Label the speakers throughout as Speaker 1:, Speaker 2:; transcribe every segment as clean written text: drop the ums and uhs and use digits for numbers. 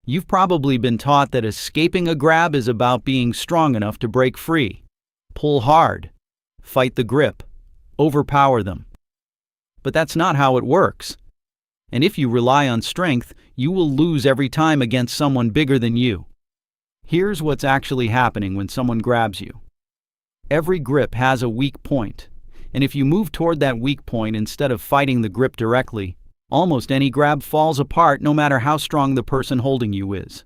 Speaker 1: You've probably been taught that escaping a grab is about being strong enough to break free, pull hard, fight the grip, overpower them. But that's not how it works. And if you rely on strength, you will lose every time against someone bigger than you. Here's what's actually happening when someone grabs you. Every grip has a weak point, and if you move toward that weak point instead of fighting the grip directly, almost any grab falls apart no matter how strong the person holding you is.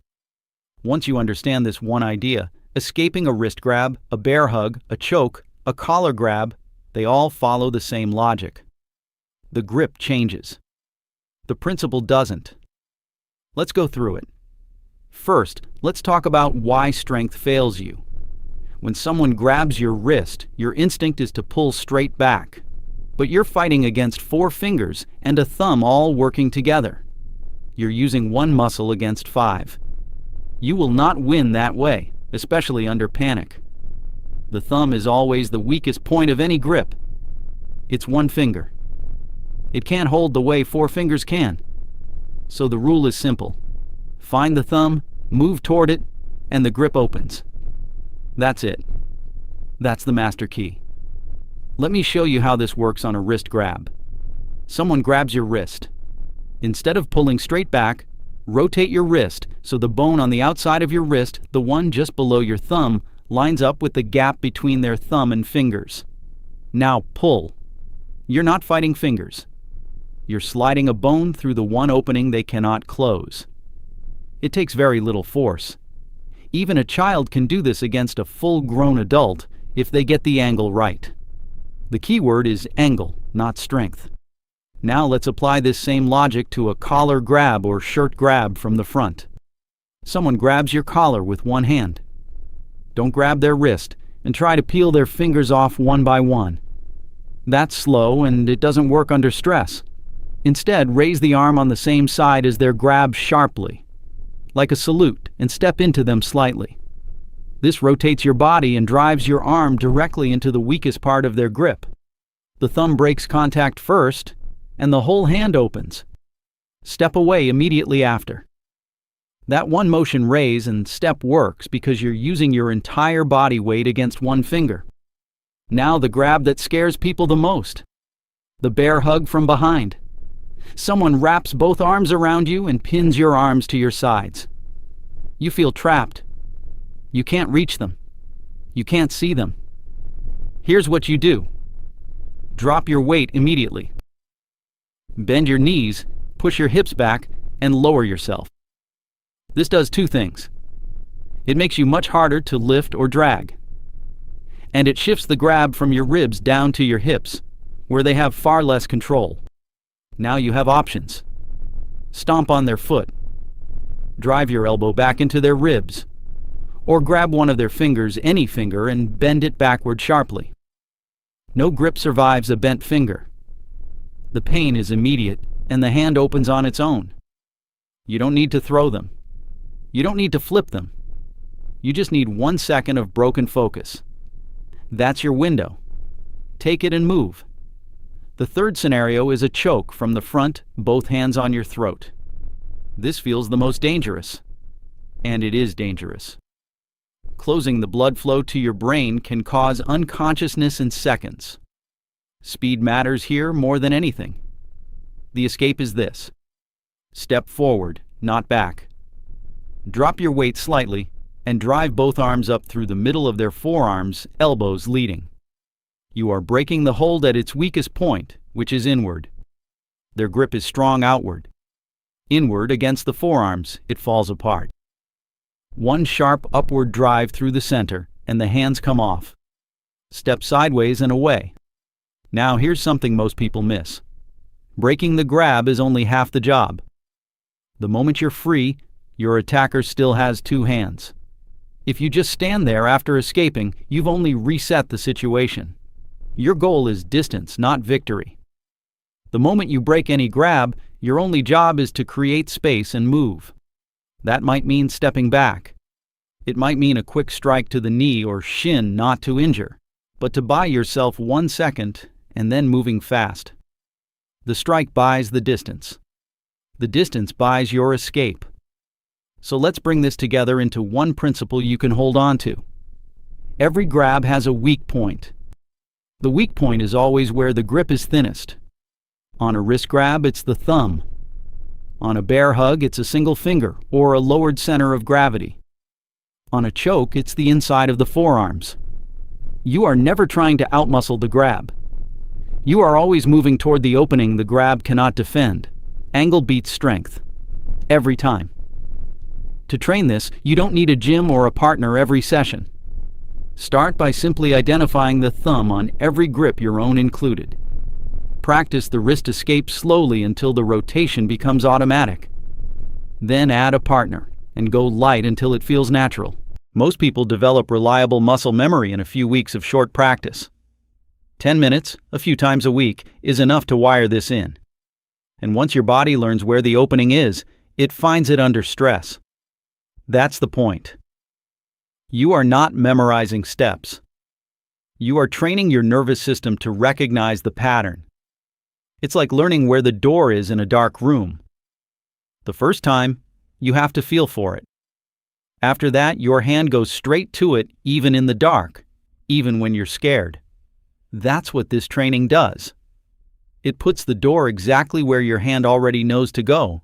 Speaker 1: Once you understand this one idea, escaping a wrist grab, a bear hug, a choke, a collar grab, they all follow the same logic. The grip changes. The principle doesn't. Let's go through it. First, let's talk about why strength fails you. When someone grabs your wrist, your instinct is to pull straight back. But you're fighting against 4 fingers and a thumb all working together. You're using one muscle against 5. You will not win that way, especially under panic. The thumb is always the weakest point of any grip. It's one finger. It can't hold the way 4 fingers can. So the rule is simple. Find the thumb, move toward it, and the grip opens. That's it. That's the master key. Let me show you how this works on a wrist grab. Someone grabs your wrist. Instead of pulling straight back, rotate your wrist so the bone on the outside of your wrist, the one just below your thumb, lines up with the gap between their thumb and fingers. Now pull. You're not fighting fingers. You're sliding a bone through the one opening they cannot close. It takes very little force. Even a child can do this against a full-grown adult if they get the angle right. The key word is angle, not strength. Now let's apply this same logic to a collar grab or shirt grab from the front. Someone grabs your collar with one hand. Don't grab their wrist and try to peel their fingers off one by one. That's slow and it doesn't work under stress. Instead, raise the arm on the same side as their grab sharply, like a salute, and step into them slightly. This rotates your body and drives your arm directly into the weakest part of their grip. The thumb breaks contact first, and the whole hand opens. Step away immediately after. That one motion raise and step works because you're using your entire body weight against one finger. Now the grab that scares people the most. The bear hug from behind. Someone wraps both arms around you and pins your arms to your sides. You feel trapped. You can't reach them. You can't see them. Here's what you do. Drop your weight immediately. Bend your knees, push your hips back, and lower yourself. This does 2 things. It makes you much harder to lift or drag. And it shifts the grab from your ribs down to your hips, where they have far less control. Now you have options. Stomp on their foot. Drive your elbow back into their ribs. Or grab one of their fingers, any finger, and bend it backward sharply. No grip survives a bent finger. The pain is immediate, and the hand opens on its own. You don't need to throw them. You don't need to flip them. You just need 1 second of broken focus. That's your window. Take it and move. The third scenario is a choke from the front, both hands on your throat. This feels the most dangerous. And it is dangerous. Closing the blood flow to your brain can cause unconsciousness in seconds. Speed matters here more than anything. The escape is this. Step forward, not back. Drop your weight slightly and drive both arms up through the middle of their forearms, elbows leading. You are breaking the hold at its weakest point, which is inward. Their grip is strong outward. Inward against the forearms, it falls apart. One sharp upward drive through the center, and the hands come off. Step sideways and away. Now here's something most people miss. Breaking the grab is only half the job. The moment you're free, your attacker still has 2 hands. If you just stand there after escaping, you've only reset the situation. Your goal is distance, not victory. The moment you break any grab, your only job is to create space and move. That might mean stepping back. It might mean a quick strike to the knee or shin not to injure, but to buy yourself 1 second and then moving fast. The strike buys the distance. The distance buys your escape. So let's bring this together into one principle you can hold on to. Every grab has a weak point. The weak point is always where the grip is thinnest. On a wrist grab, it's the thumb. On a bear hug, it's a single finger or a lowered center of gravity. On a choke, it's the inside of the forearms. You are never trying to outmuscle the grab. You are always moving toward the opening the grab cannot defend. Angle beats strength. Every time. To train this, you don't need a gym or a partner every session. Start by simply identifying the thumb on every grip, your own included. Practice the wrist escape slowly until the rotation becomes automatic. Then add a partner and go light until it feels natural. Most people develop reliable muscle memory in a few weeks of short practice. 10 minutes, a few times a week, is enough to wire this in. And once your body learns where the opening is, it finds it under stress. That's the point. You are not memorizing steps. You are training your nervous system to recognize the pattern. It's like learning where the door is in a dark room. The first time, you have to feel for it. After that, your hand goes straight to it, even in the dark, even when you're scared. That's what this training does. It puts the door exactly where your hand already knows to go,